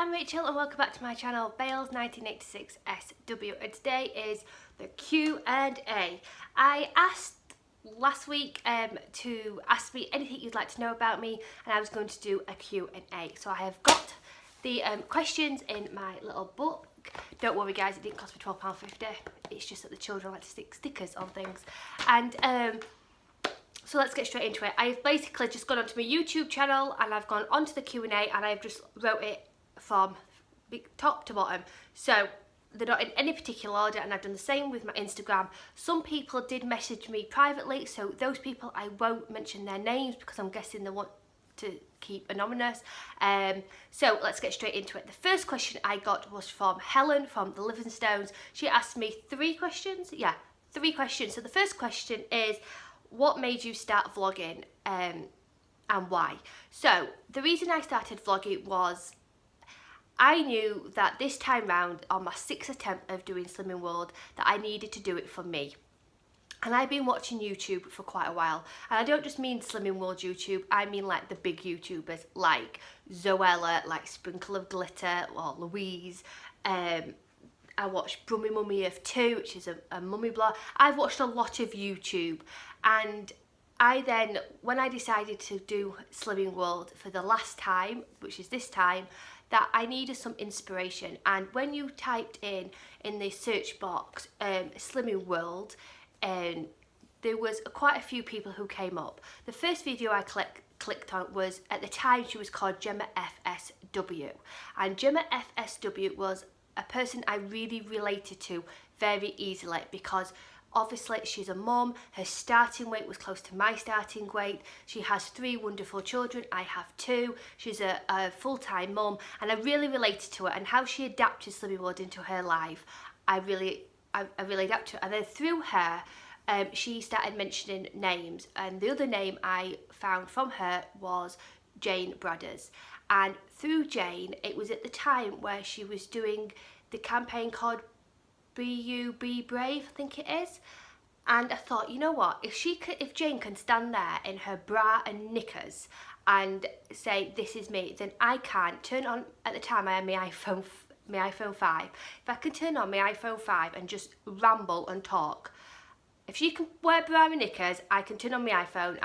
I'm Rachel and welcome back to my channel Bales 1986 SW, and today is the Q&A. I asked last week to ask me anything you'd like to know about me, and I was going to do a Q&A. So I have got the questions in my little book. Don't worry guys, it didn't cost me £12.50. It's just that the children like to stick stickers on things. And so let's get straight into it. I've basically just gone onto my YouTube channel and I've gone onto the Q&A and I've just wrote it from top to bottom. So they're not in any particular order, and I've done the same with my Instagram. Some people did message me privately, so those people I won't mention their names because I'm guessing they want to keep anonymous. So let's get straight into it. The first question I got was from Helen from the Livingstones. She asked me three questions. So the first question is, what made you start vlogging and why? So the reason I started vlogging was I knew that this time round, on my 6th attempt of doing Slimming World, that I needed to do it for me. And I've been watching YouTube for quite a while, and I don't just mean Slimming World YouTube, I mean like the big YouTubers like Zoella, like Sprinkle of Glitter, or Louise. I watched Brummy Mummy of 2, which is a mummy blog. I've watched a lot of YouTube, and I then, when I decided to do Slimming World for the last time, which is this time, that I needed some inspiration. And when you typed in the search box Slimming World, there was quite a few people who came up. The first video I clicked on was, at the time she was called Gemma FSW, and Gemma FSW was a person I really related to very easily because obviously she's a mum, her starting weight was close to my starting weight, she has 3 wonderful children, I have 2, she's a full-time mum, and I really related to her, and how she adapted Slimming World into her life, I really adapted to her. And then through her, she started mentioning names, and the other name I found from her was Jane Bradders. And through Jane, it was at the time where she was doing the campaign called Be You, Be Brave, I think it is. And I thought, you know what, if Jane can stand there in her bra and knickers and say, this is me, then I can turn on, at the time I had my iPhone 5. If I can turn on my iPhone 5 and just ramble and talk, if she can wear bra and knickers, I can turn on my iPhone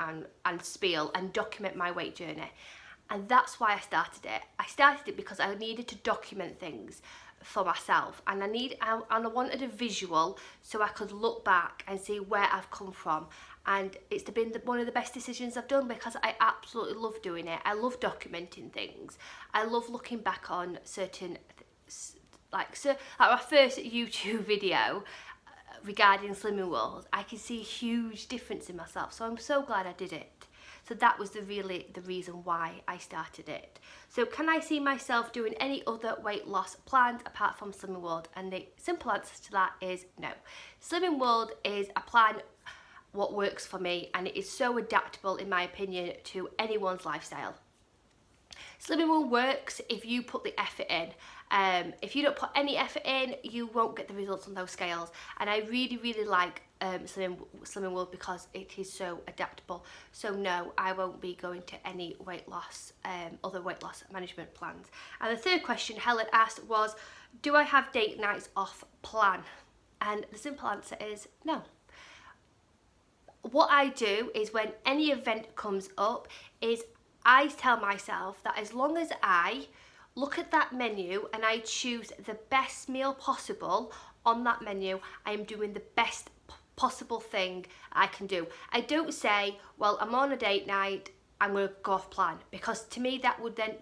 and spiel and document my weight journey. And that's why I started it. I started it because I needed to document things for myself, and I wanted a visual so I could look back and see where I've come from. And it's been one of the best decisions I've done because I absolutely love doing it. I love documenting things. I love looking back on certain, like my first YouTube video regarding Slimming World, I can see a huge difference in myself, so I'm so glad I did it. So that was the reason why I started it. So can I see myself doing any other weight loss plans apart from Slimming World? And the simple answer to that is no. Slimming World is a plan what works for me, and it is so adaptable in my opinion to anyone's lifestyle. Slimming World works if you put the effort in. If you don't put any effort in, you won't get the results on those scales. And I really like Slimming World because it is so adaptable. So no, I won't be going to any weight loss, other weight loss management plans. And the third question Helen asked was, do I have date nights off plan? And the simple answer is no. What I do is, when any event comes up, is I tell myself that as long as I look at that menu and I choose the best meal possible on that menu, I am doing the best possible thing I can do. I don't say, well, I'm on a date night, I'm going to go off plan, because to me that would then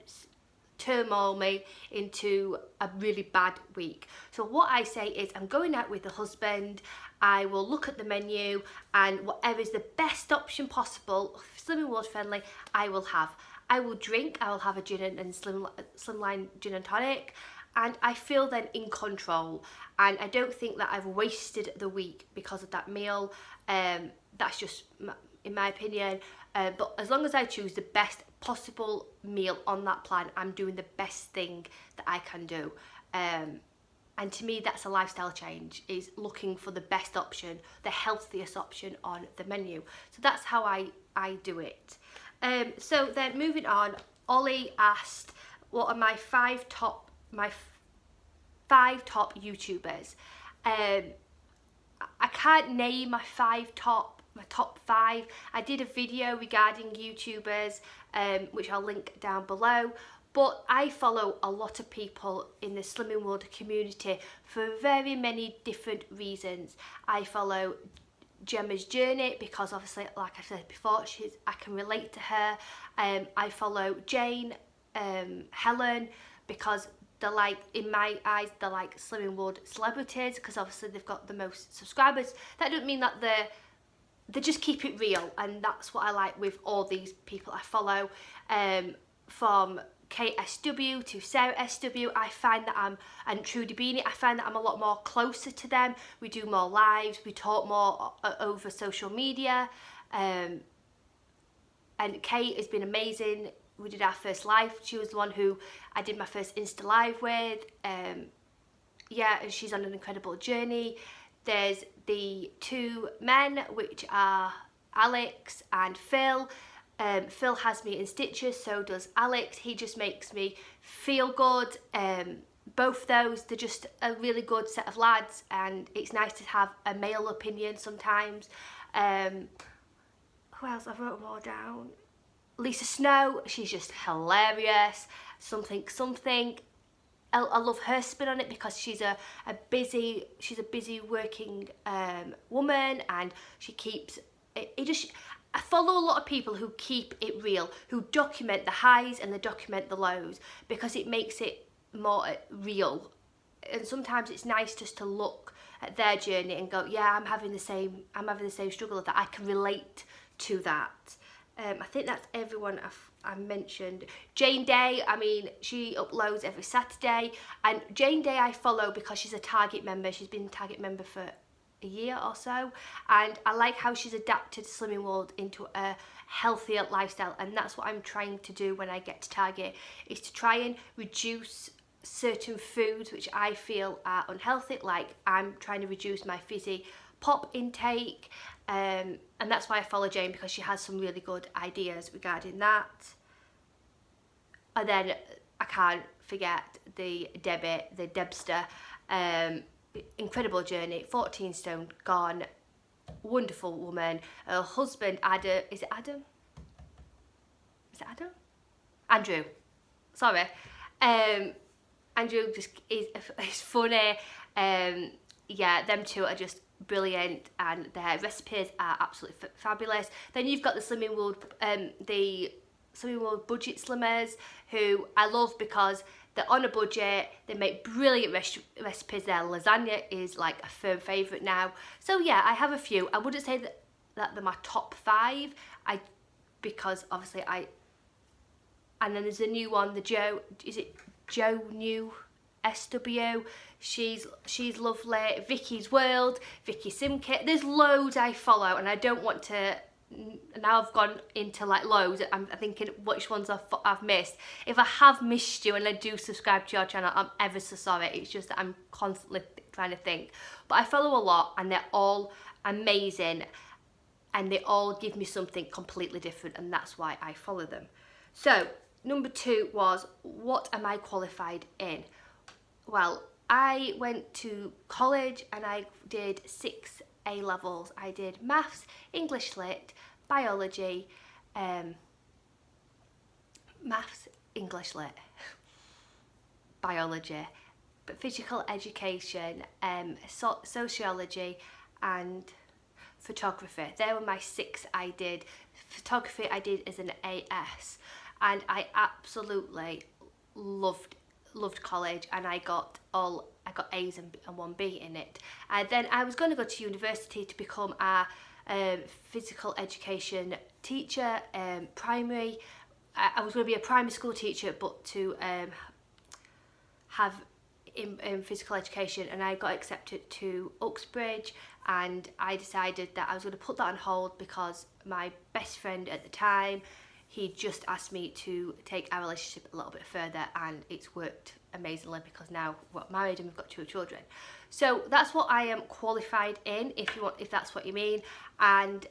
turmoil me into a really bad week. So what I say is, I'm going out with the husband, I will look at the menu, and whatever is the best option possible, Slimming World friendly, I will have. I will drink, I will have a gin and slimline gin and tonic, and I feel then in control, and I don't think that I've wasted the week because of that meal. That's just in my opinion, but as long as I choose the best possible meal on that plan, I'm doing the best thing that I can do. And to me, that's a lifestyle change, is looking for the best option, the healthiest option on the menu. So that's how I do it. So then moving on, Ollie asked, what are my 5 top my 5 top YouTubers. I can't name my top 5. I did a video regarding YouTubers, which I'll link down below. But I follow a lot of people in the Slimming World community for very many different reasons. I follow Gemma's journey because obviously, like I said before, I can relate to her. I follow Jane, Helen, because they're like, in my eyes, they're like Slimming World celebrities because obviously they've got the most subscribers. That doesn't mean that they just keep it real, and that's what I like with all these people I follow. From Kate SW to Sarah SW, I find that and Trudy Beanie, I find that I'm a lot more closer to them. We do more lives, we talk more over social media, and Kate has been amazing. We did our first live. She was the one who I did my first Insta Live with. Yeah, and she's on an incredible journey. There's the 2 men, which are Alex and Phil. Phil has me in stitches, so does Alex. He just makes me feel good. Both those, they're just a really good set of lads, and it's nice to have a male opinion sometimes. Who else? I wrote them all down. Lisa Snow, she's just hilarious. Something. I love her spin on it because she's a busy working woman, and she keeps it. I follow a lot of people who keep it real, who document the highs and they document the lows, because it makes it more real. And sometimes it's nice just to look at their journey and go, yeah, I'm having the same struggle, that I can relate to that. I think that's everyone I mentioned. Jane Day, I mean, she uploads every Saturday, and Jane Day I follow because she's a Target member. She's been a Target member for a year or so, and I like how she's adapted Slimming World into a healthier lifestyle, and that's what I'm trying to do when I get to Target, is to try and reduce certain foods which I feel are unhealthy. Like, I'm trying to reduce my fizzy pop intake, and that's why I follow Jane, because she has some really good ideas regarding that. And then I can't forget the Debster, incredible journey, 14 stone gone, wonderful woman. Her husband Adam, is it Adam? Andrew, sorry. Andrew just is funny. Yeah, them two are just brilliant, and their recipes are absolutely fabulous. Then you've got the Slimming World, the Slimming World budget slimmers, who I love because they're on a budget, they make brilliant recipes. Their lasagna is like a firm favourite now. So yeah, I have a few. I wouldn't say that they're my top 5, because obviously and then there's a new one, the Joe New SW, she's lovely. Vicky's World, Vicky Simkit, there's loads I follow, and I don't want to, now I've gone into like loads, I'm thinking which ones I've missed. If I have missed you and I do subscribe to your channel, I'm ever so sorry. It's just that I'm constantly trying to think. But I follow a lot, and they're all amazing, and they all give me something completely different, and that's why I follow them. So number 2 was, what am I qualified in? Well, I went to college and I did 6 A-levels. I did maths, English lit, biology, maths, English lit, biology, but physical education, sociology and photography. They were my 6 I did. Photography I did as an AS, and I absolutely loved college, and I got A's and 1B in it. And then I was going to go to university to become a physical education teacher, primary. I was going to be a primary school teacher, but to have in physical education, and I got accepted to Uxbridge, and I decided that I was going to put that on hold because my best friend at the time, he just asked me to take our relationship a little bit further, and it's worked amazingly because now we're married and we've got 2 children. So that's what I am qualified in, if that's what you mean. And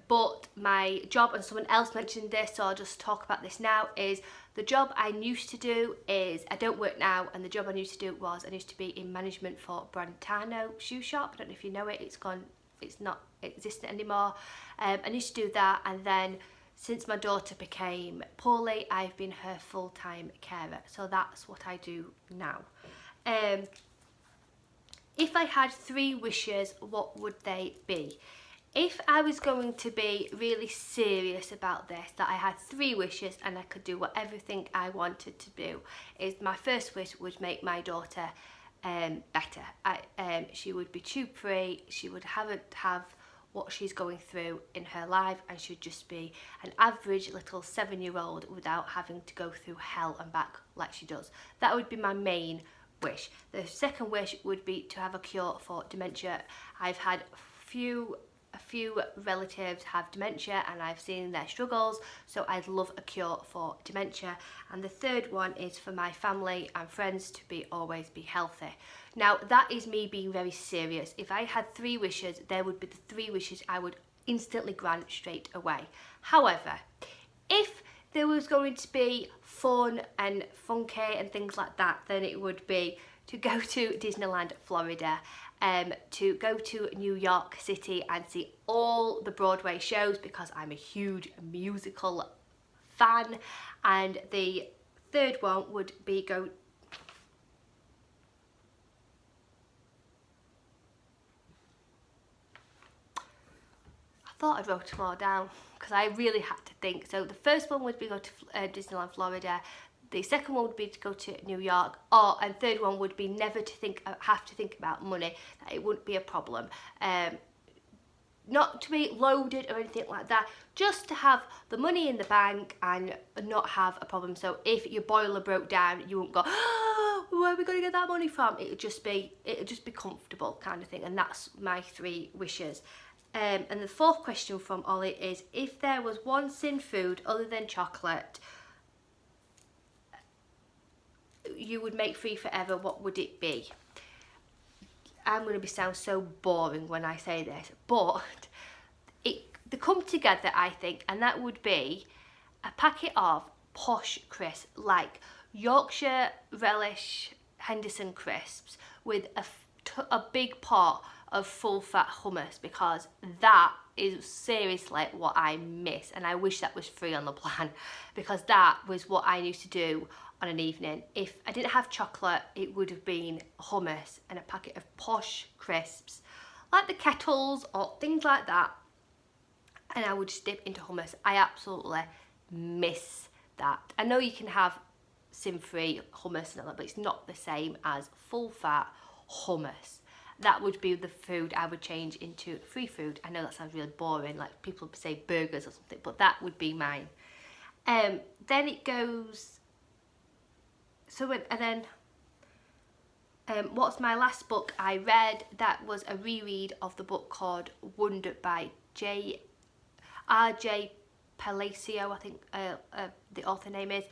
but my job, and someone else mentioned this, so I'll just talk about this now, is the job I used to do is, I don't work now, and the job I used to do was, I used to be in management for Brantano shoe shop. I don't know if you know it, it's not existent anymore. I used to do that, and then since my daughter became poorly, I've been her full-time carer. So that's what I do now. If I had 3 wishes, what would they be? If I was going to be really serious about this, that I had 3 wishes and I could do everything I wanted to do, is my first wish would make my daughter better. She would be tube free, she would have what she's going through in her life, and should just be an average little 7-year-old without having to go through hell and back like she does. That would be my main wish. The second wish would be to have a cure for dementia. I've had a few relatives have dementia, and I've seen their struggles, so I'd love a cure for dementia. And the third one is for my family and friends to always be healthy. Now that is me being very serious. If I had 3 wishes, there would be the 3 wishes I would instantly grant straight away. However, if there was going to be fun and funky and things like that, then it would be to go to Disneyland, Florida, to go to New York City and see all the Broadway shows, because I'm a huge musical fan. And the third one would be I thought I wrote them all down because I really had to think. So the first one would be go to Disneyland, Florida. The second one would be to go to New York, and third one would be never to have to think about money, that it wouldn't be a problem. Not to be loaded or anything like that, just to have the money in the bank and not have a problem. So if your boiler broke down, you won't go, oh, where are we going to get that money from? It'll just be comfortable kind of thing. And that's my 3 wishes. And the fourth question from Ollie is, if there was one sin food other than chocolate you would make free forever, what would it be? I'm going to sound so boring when I say this, but they come together, I think, and that would be a packet of posh crisps, like Yorkshire relish Henderson crisps, with a big pot of full fat hummus, because that is seriously what I miss, and I wish that was free on the plan, because that was what I used to do on an evening. If I didn't have chocolate, it would have been hummus and a packet of posh crisps, like the Kettles or things like that, and I would just dip into hummus. I absolutely miss that. I know you can have sin-free hummus and all that, but it's not the same as full-fat hummus. That would be the food I would change into free food. I know that sounds really boring, like people say burgers or something, but that would be mine. Then it goes, what's my last book I read? That was a reread of the book called Wonder by R.J. Palacio, I think the author name is.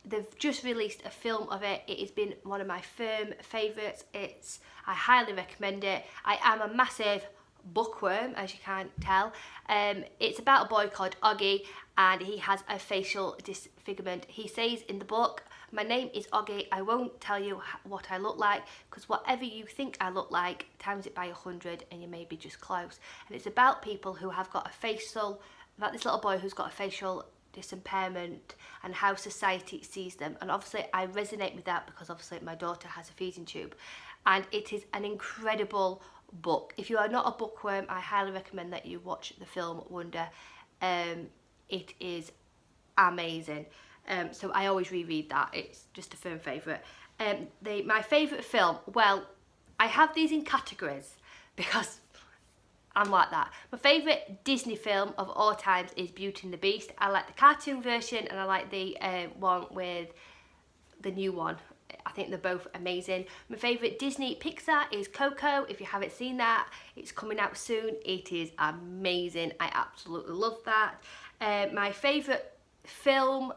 They've just released a film of it. It has been one of my firm favourites. I highly recommend it. I am a massive bookworm, as you can't tell. It's about a boy called Oggy, and he has a facial disfigurement. He says in the book, my name is Oggy, I won't tell you what I look like, because whatever you think I look like, times it by 100 and you may be just close. And it's about people who have got about this little boy who's got a facial disimpairment and how society sees them. And obviously I resonate with that, because obviously my daughter has a feeding tube, and it is an incredible book. If you are not a bookworm, I highly recommend that you watch the film Wonder. It is amazing. So I always reread that. It's just a firm favourite. My favourite film, well, I have these in categories because I'm like that. My favourite Disney film of all times is Beauty and the Beast. I like the cartoon version, and I like the one with the new one. I think they're both amazing. My favourite Disney Pixar is Coco. If you haven't seen that, it's coming out soon. It is amazing. I absolutely love that. My favourite film,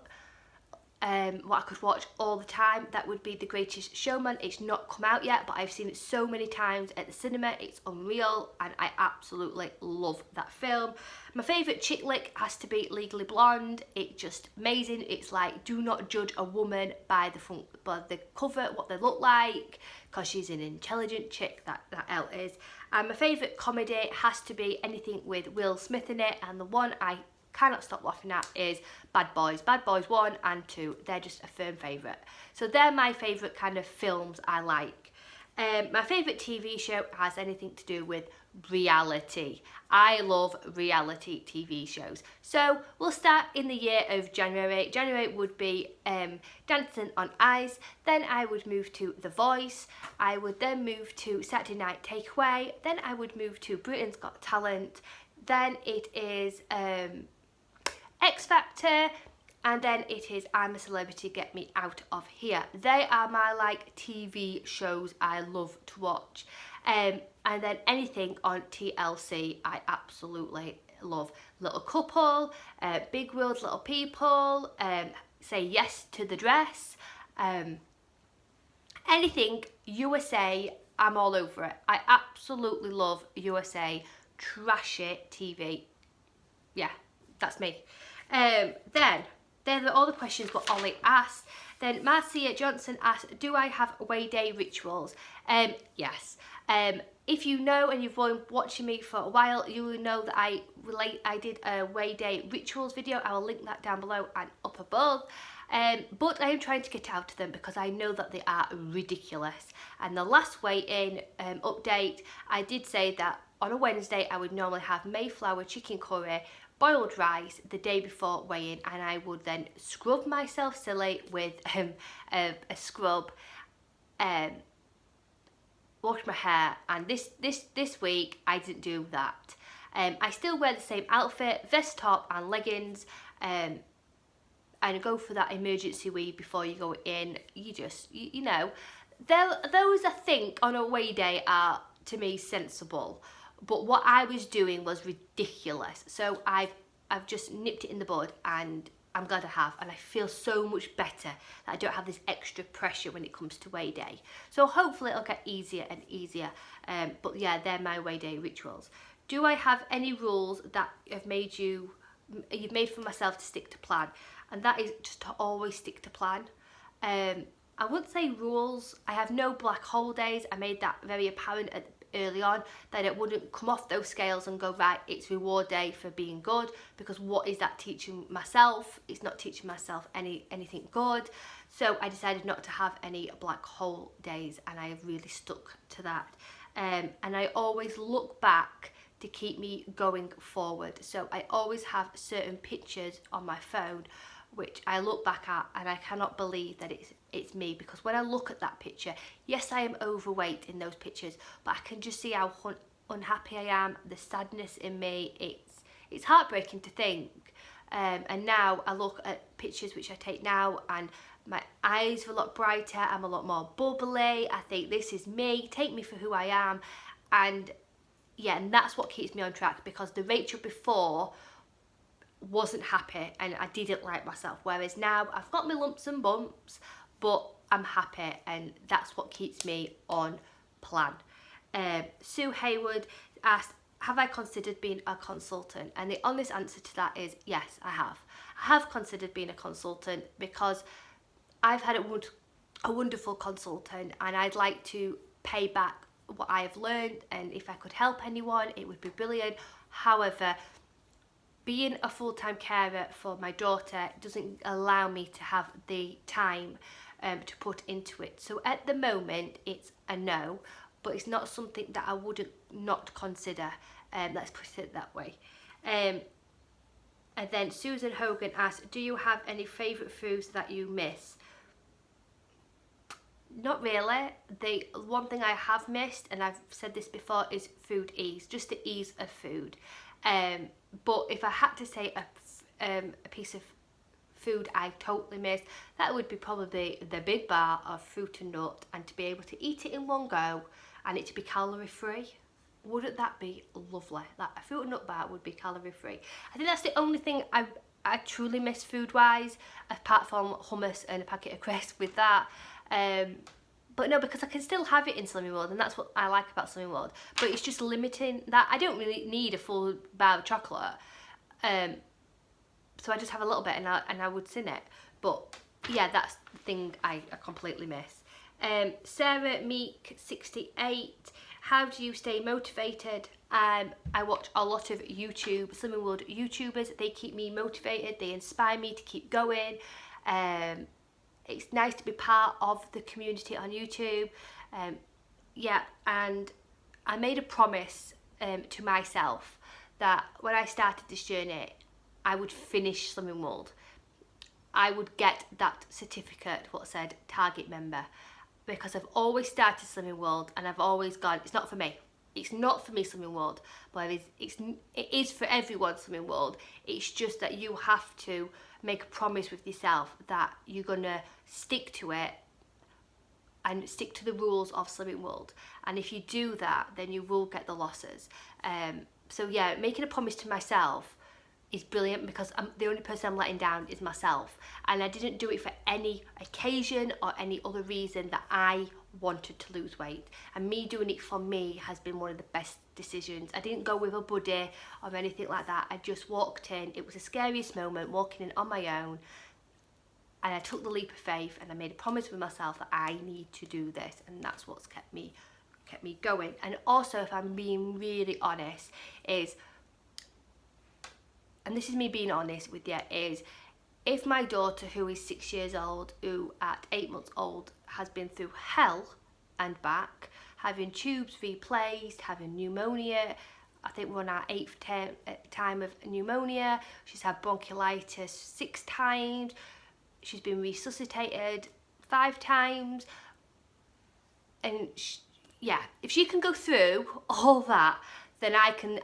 what I could watch all the time, that would be The Greatest Showman. It's not come out yet, but I've seen it so many times at the cinema. It's unreal, and I absolutely love that film. My favourite chick lick has to be Legally Blonde. It's just amazing. It's like, do not judge a woman by the cover, what they look like, because she's an intelligent chick, that Elle is. And my favourite comedy has to be anything with Will Smith in it, and the one I cannot stop laughing at is Bad Boys. Bad Boys 1 and 2, they're just a firm favourite. So they're my favourite kind of films I like. My favourite TV show has anything to do with reality. I love reality TV shows. So we'll start in the year of January. January would be Dancing on Ice. Then I would move to The Voice. I would then move to Saturday Night Takeaway. Then I would move to Britain's Got Talent. Then it is X Factor, and then it is I'm a Celebrity, Get Me Out of Here. They are my like TV shows I love to watch. And then anything on TLC I absolutely love. Little Couple, Big World Little People, Say Yes to the Dress, anything USA, I'm all over it. I absolutely love USA trashy TV. Yeah, that's me. Then they're all the questions what Ollie asked. Then Marcia Johnson asked, do I have away day rituals? Yes. If you know and you've been watching me for a while, you will know that I did a away day rituals video. I will link that down below and up above. But I am trying to get out of them because I know that they are ridiculous. And the last weigh-in update, I did say that on a Wednesday I would normally have Mayflower chicken curry, boiled rice the day before weigh-in, and I would then scrub myself silly with a scrub, wash my hair, and this week I didn't do that. I still wear the same outfit, vest top and leggings, and go for that emergency wee before you go in. You know, those I think on a away day are to me sensible. But what I was doing was ridiculous. So I've just nipped it in the bud, and I'm glad I have. And I feel so much better that I don't have this extra pressure when it comes to weigh day. So hopefully it'll get easier and easier. But yeah, they're my weigh day rituals. Do I have any rules that you've made for myself to stick to plan? And that is just to always stick to plan. I wouldn't say rules. I have no black hole days. I made that very apparent early on, that it wouldn't come off those scales and go, right, it's reward day for being good, because what is that teaching myself? It's not teaching myself anything good. So I decided not to have any black hole days, and I have really stuck to that. And I always look back to keep me going forward. So I always have certain pictures on my phone which I look back at, and I cannot believe that it's me, because when I look at that picture, yes, I am overweight in those pictures, but I can just see how unhappy I am, the sadness in me. It's heartbreaking to think. And now I look at pictures which I take now, and my eyes are a lot brighter, I'm a lot more bubbly. I think this is me, take me for who I am. And yeah, and that's what keeps me on track, because the Rachel before wasn't happy and I didn't like myself, whereas now I've got my lumps and bumps, but I'm happy, and that's what keeps me on plan. Sue Hayward asked, have I considered being a consultant? And the honest answer to that is yes, I have. I have considered being a consultant because I've had a wonderful consultant, and I'd like to pay back what I have learned, and if I could help anyone, it would be brilliant. However, being a full-time carer for my daughter doesn't allow me to have the time to put into it. So at the moment, it's a no, but it's not something that I wouldn't not consider. Let's put it that way. And then Susan Hogan asked, do you have any favourite foods that you miss? Not really. The one thing I have missed, and I've said this before, is food ease, just the ease of food. But if I had to say a piece of food I totally miss, that would be probably the big bar of fruit and nut, and to be able to eat it in one go and it to be calorie free. Wouldn't that be lovely? That a fruit and nut bar would be calorie free. I think that's the only thing I I truly miss food-wise, apart from hummus and a packet of crisps with that. But no, because I can still have it in Slimming World, and that's what I like about Slimming World. But it's just limiting that. I don't really need a full bar of chocolate. So I just have a little bit and I would sin it. But yeah, that's the thing I completely miss. Sarah Meek 68, how do you stay motivated? I watch a lot of Slimming World YouTubers. They keep me motivated, they inspire me to keep going. It's nice to be part of the community on YouTube. Yeah, and I made a promise to myself that when I started this journey, I would finish Slimming World. I would get that certificate, what said target member, because I've always started Slimming World and I've always gone, it's not for me. It's not for me, Slimming World, but it is for everyone, Slimming World. It's just that you have to make a promise with yourself that you're gonna stick to it and stick to the rules of Slimming World. And if you do that, then you will get the losses. So yeah, making a promise to myself is brilliant, because the only person I'm letting down is myself. And I didn't do it for any occasion or any other reason that I wanted to lose weight. And me doing it for me has been one of the best decisions. I didn't go with a buddy or anything like that. I just walked in. It was the scariest moment, walking in on my own. And I took the leap of faith and I made a promise with myself that I need to do this. And that's what's kept me going. And also, if I'm being really honest, and this is me being honest with you, is if my daughter, who is 6 years old, who at 8 months old has been through hell and back, having tubes replaced, having pneumonia, I think we're on our 8th time of pneumonia, she's had bronchiolitis 6 times, she's been resuscitated 5 times, and yeah, if she can go through all that, then I can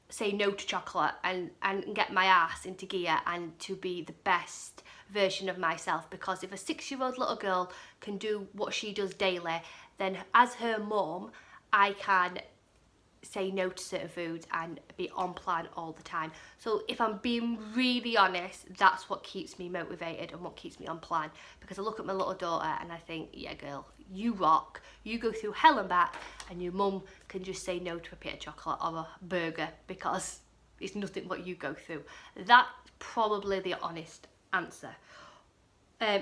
say no to chocolate and get my ass into gear and to be the best version of myself. Because if a 6-year-old little girl can do what she does daily, then as her mum, I can say no to certain foods and be on plan all the time. So if I'm being really honest, that's what keeps me motivated and what keeps me on plan, because I look at my little daughter and I think, yeah girl, you rock, you go through hell and back, and your mum can just say no to a bit of chocolate or a burger because it's nothing what you go through. That's probably the honest answer.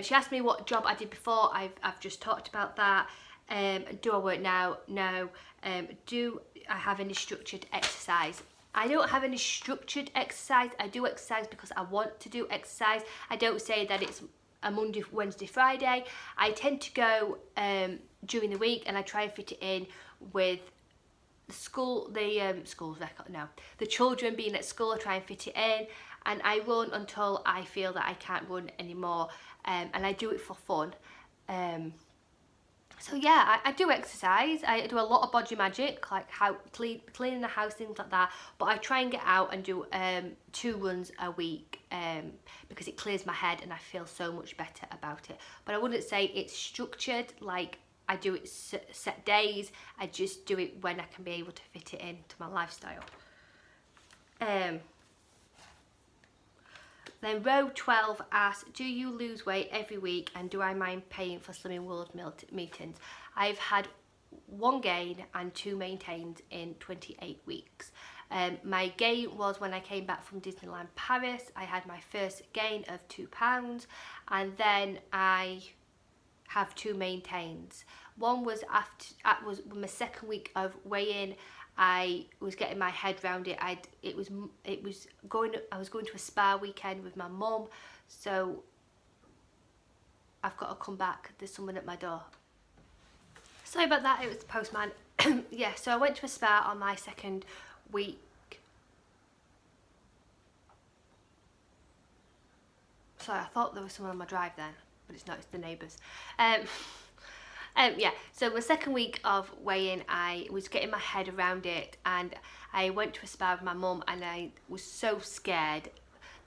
She asked me what job I did before. I've just talked about that. Do I work now? No. Do I have any structured exercise? I don't have any structured exercise. I do exercise because I want to do exercise. I don't say that it's a Monday, Wednesday, Friday. I tend to go during the week, and I try and fit it in with the children being at school. I try and fit it in, and I run until I feel that I can't run anymore, and I do it for fun. So yeah, I do exercise. I do a lot of body magic, like cleaning the house, things like that. But I try and get out and do 2 runs a week because it clears my head and I feel so much better about it. But I wouldn't say it's structured, like I do it set days. I just do it when I can be able to fit it into my lifestyle. Then row 12 asks, do you lose weight every week and do I mind paying for Slimming World meetings? I've had 1 gain and 2 maintained in 28 weeks. My gain was when I came back from Disneyland Paris. I had my first gain of £2, and then I have 2 maintains. One was was my 2nd week of weigh-in. I was getting my head around it. I was going to a spa weekend with my mum, so I've got to come back. There's someone at my door. Sorry about that, it was the postman. Yeah, so I went to a spa on my 2nd week. Sorry, I thought there was someone on my drive then, but it's not, it's the neighbours. Yeah, so my 2nd week of weigh-in, I was getting my head around it, and I went to a spa with my mum, and I was so scared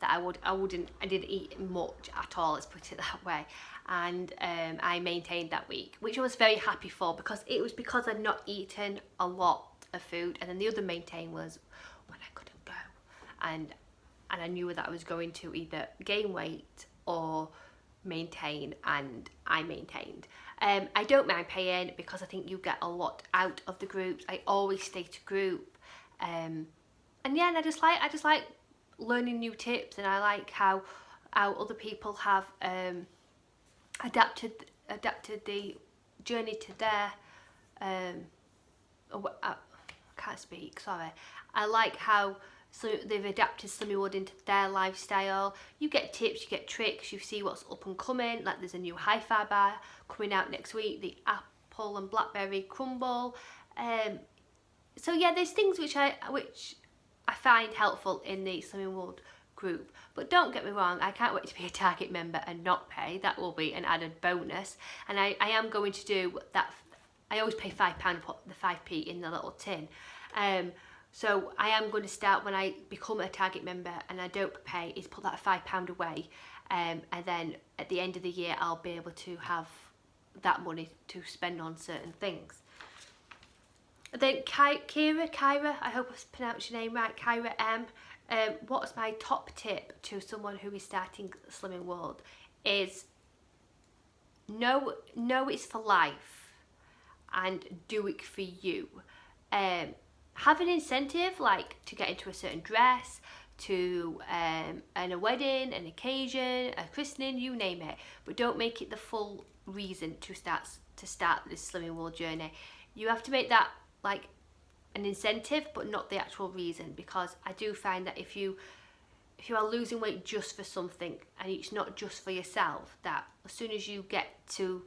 that I didn't eat much at all, let's put it that way. And I maintained that week, which I was very happy for, because I'd not eaten a lot of food. And then the other maintain was when I couldn't go, and and I knew that I was going to either gain weight or maintain, and I maintained. I don't mind paying because I think you get a lot out of the groups. I always stay to group, and yeah, and I just like learning new tips, and I like how other people have adapted the journey to their I can't speak, sorry. I like how they've adapted Slimming World into their lifestyle. You get tips, you get tricks, you see what's up and coming. Like there's a new hi-fi bar coming out next week, the apple and blackberry crumble. So yeah, there's things which I find helpful in the Slimming World group. But don't get me wrong, I can't wait to be a Target member and not pay. That will be an added bonus. And I am going to do that. I always pay £5 and put the 5p in the little tin. So I am going to start, when I become a Target member and I don't pay, is put that £5 away. And then at the end of the year, I'll be able to have that money to spend on certain things. Then Kyra, I hope I pronounced your name right, Kyra M. What's my top tip to someone who is starting Slimming World is know it's for life and do it for you. Have an incentive, like to get into a certain dress, to a wedding, an occasion, a christening, you name it, but don't make it the full reason to start this Slimming World journey. You have to make that like an incentive, but not the actual reason, because I do find that if you are losing weight just for something and it's not just for yourself, that as soon as you get to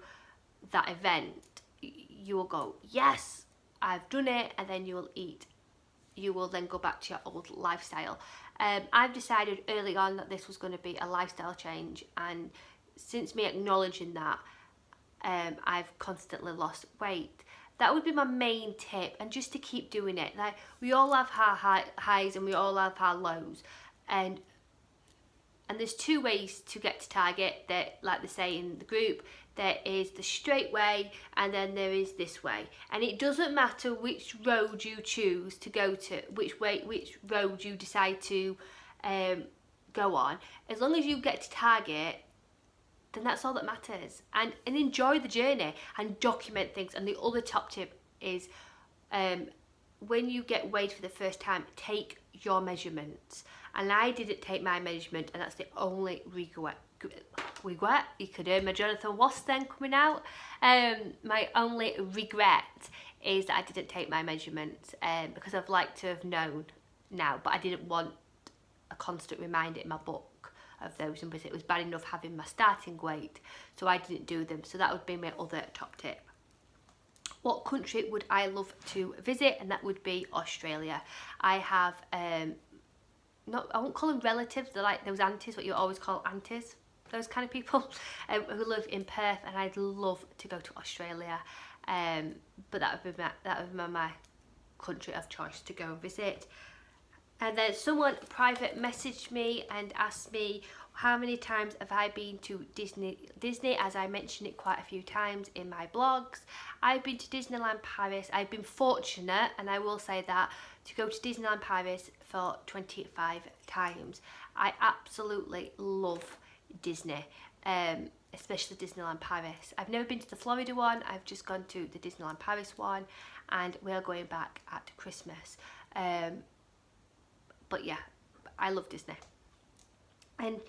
that event, you will go, yes, I've done it, and then you will then go back to your old lifestyle. I've decided early on that this was going to be a lifestyle change, and since me acknowledging that, I've constantly lost weight. That would be my main tip, and just to keep doing it. Like, we all have our highs and we all have our lows, and there's two ways to get to Target. That, like they say in the group, there is the straight way and then there is this way, and it doesn't matter which road you choose to go to, which road you decide to go on. As long as you get to Target, then that's all that matters, and enjoy the journey and document things. And the other top tip is when you get weighed for the first time, take your measurements. And I didn't take my measurement, and that's the only regret. You could hear my Jonathan Wass then coming out. My only regret is that I didn't take my measurements, because I've liked to have known now, but I didn't want a constant reminder in my book of those numbers. It was bad enough having my starting weight, so I didn't do them. So that would be my other top tip. What country would I love to visit? And that would be Australia. I have I won't call them relatives, they're like those aunties, what you always call aunties, those kind of people, who live in Perth, and I'd love to go to Australia. But that would be my country of choice to go and visit. And then someone private messaged me and asked me how many times have I been to Disney, as I mentioned it quite a few times in my blogs. I've been to Disneyland Paris. I've been fortunate, and I will say that, to go to Disneyland Paris for 25 times. I absolutely love Disney, especially Disneyland Paris. I've never been to the Florida one, I've just gone to the Disneyland Paris one, and we're going back at Christmas. But yeah, I love Disney. And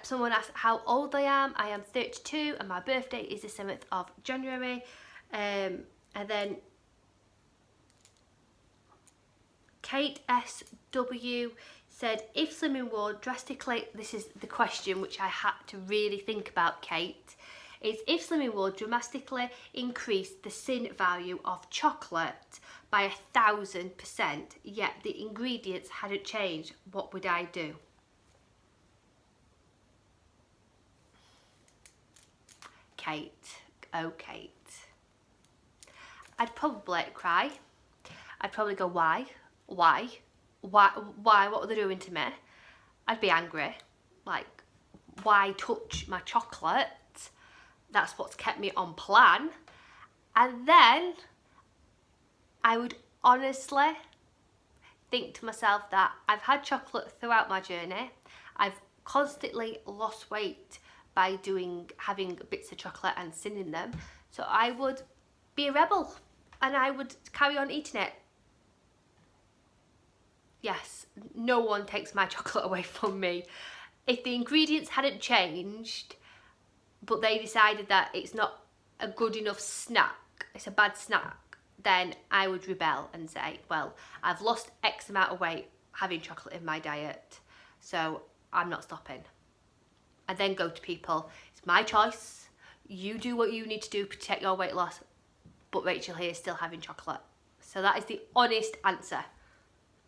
someone asked how old I am. I am 32 and my birthday is the 7th of January. And then Kate SW said, if Slimming World drastically, this is the question which I had to really think about, Kate, is if Slimming World dramatically increased the sin value of chocolate by 1,000%, yet the ingredients hadn't changed, what would I do? Kate, oh Kate. I'd probably cry. I'd probably go, why, what were they doing to me? I'd be angry, like, why touch my chocolate? That's what's kept me on plan. And then I would honestly think to myself that I've had chocolate throughout my journey. I've constantly lost weight by having bits of chocolate and sinning them. So I would be a rebel and I would carry on eating it. Yes, no one takes my chocolate away from me. If the ingredients hadn't changed, but they decided that it's not a good enough snack, it's a bad snack, then I would rebel and say, well, I've lost X amount of weight having chocolate in my diet, so I'm not stopping. And then go to people, it's my choice, you do what you need to do to protect your weight loss, but Rachel here is still having chocolate. So that is the honest answer.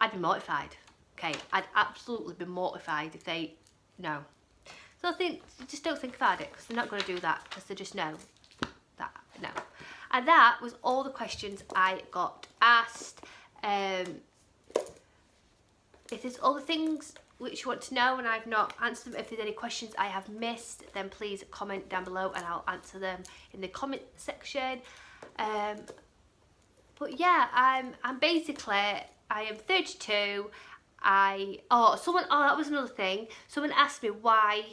I'd be mortified. Okay, I'd absolutely be mortified if they, no. So I think, just don't think about it, because they're not going to do that, because they just know that, no. And that was all the questions I got asked. If there's other things which you want to know and I've not answered them, if there's any questions I have missed, then please comment down below and I'll answer them in the comment section. But yeah, I'm basically, I am 32. That was another thing. Someone asked me why,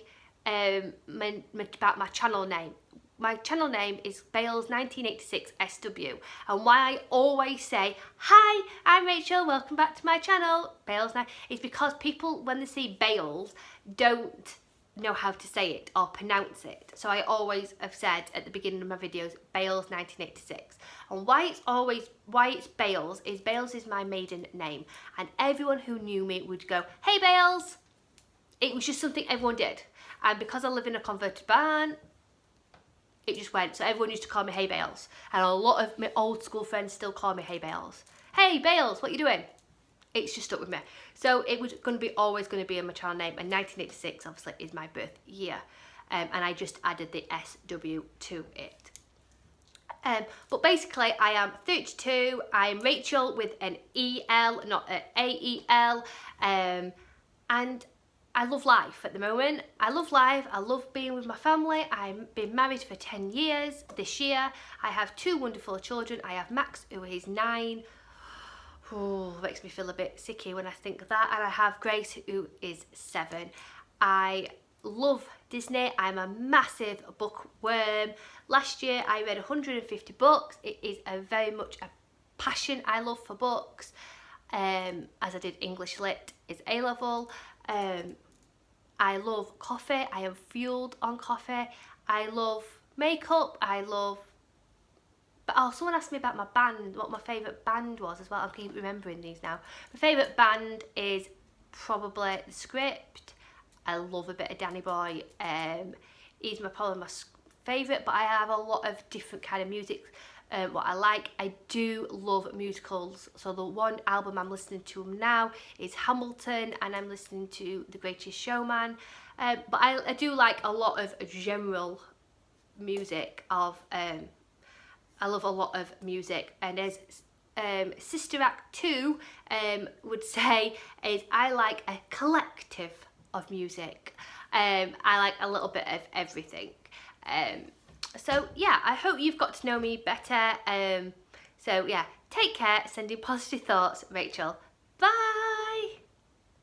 about my channel name. My channel name is Bales1986SW, and why I always say, hi, I'm Rachel, welcome back to my channel, Bales9, is because people, when they see Bales, don't know how to say it or pronounce it. So I always have said at the beginning of my videos, Bales1986. And why it's Bales is my maiden name. And everyone who knew me would go, hey Bales! It was just something everyone did. And because I live in a converted barn, it just went. So everyone used to call me Hey Bales. And a lot of my old school friends still call me Hey Bales. Hey Bales, what you doing? It's just stuck with me. So it was always going to be in my channel name. And 1986 obviously is my birth year. And I just added the SW to it. But basically I am 32. I'm Rachel with an EL, not an AEL. And I love life at the moment. I love life. I love being with my family. I've been married for 10 years this year. I have 2 wonderful children. I have Max, who is 9. Oh, makes me feel a bit sicky when I think of that. And I have Grace, who is 7. I love Disney. I'm a massive bookworm. Last year I read 150 books. It is very much a passion I love for books. As I did English Lit is A-level. I love coffee. I am fueled on coffee. I love makeup. Someone asked me about my band, what my favourite band was as well. I keep remembering these now. My favourite band is probably The Script. I love a bit of Danny Boy. He's probably my favourite, but I have a lot of different kind of music. What I like, I do love musicals. So the one album I'm listening to now is Hamilton, and I'm listening to The Greatest Showman. But I do like a lot of general music I love a lot of music, and as Sister Act 2 would say, is I like a collective of music. I like a little bit of everything. So yeah, I hope you've got to know me better. So yeah, take care, sending positive thoughts, Rachel.